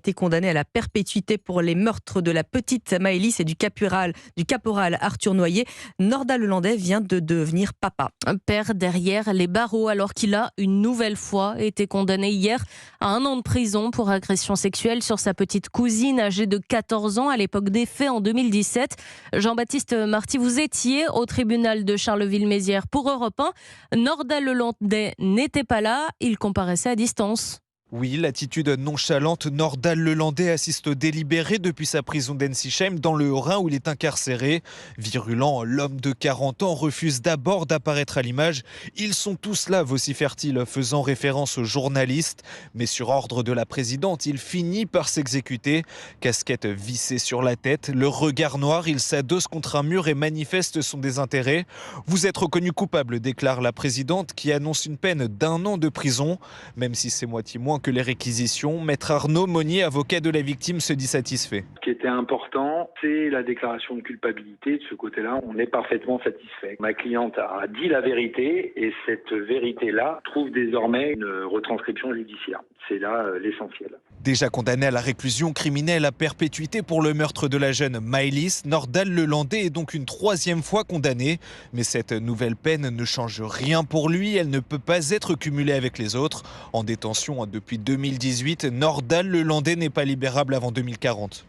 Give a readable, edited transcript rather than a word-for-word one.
été condamné à la perpétuité pour les meurtres de la petite Maëlys et du caporal Arthur Noyer. Nordal Lelandais vient de devenir papa. Un père derrière les barreaux alors qu'il a une nouvelle fois été condamné hier à 1 an de prison pour agression sexuelle sur sa petite cousine âgée de 14 ans à l'époque des faits en 2017. Jean-Baptiste Marty, vous étiez au tribunal de Charleville-Mézières pour Europe 1. Nordal Lelandais n'était pas là, il comparaissait à distance. Oui, l'attitude nonchalante, Nordal Lelandais assiste au délibéré depuis sa prison d'Ensisheim dans le Haut-Rhin où il est incarcéré. Virulent, l'homme de 40 ans refuse d'abord d'apparaître à l'image. Ils sont tous là, vocifère-t-il, faisant référence aux journalistes. Mais sur ordre de la présidente, il finit par s'exécuter. Casquette vissée sur la tête, le regard noir, il s'adosse contre un mur et manifeste son désintérêt. Vous êtes reconnu coupable, déclare la présidente qui annonce une peine d'1 an de prison, même si c'est moitié moins que les réquisitions. Maître Arnaud Monnier, avocat de la victime, se dit satisfait. Ce qui était important, c'est la déclaration de culpabilité. De ce côté-là, on est parfaitement satisfait. Ma cliente a dit la vérité et cette vérité-là trouve désormais une retranscription judiciaire. C'est là l'essentiel. Déjà condamné à la réclusion criminelle à perpétuité pour le meurtre de la jeune Maëlys, Nordal Lelandais est donc une 3e fois condamné. Mais cette nouvelle peine ne change rien pour lui. Elle ne peut pas être cumulée avec les autres. En détention depuis 2018, Nordal Lelandais n'est pas libérable avant 2040.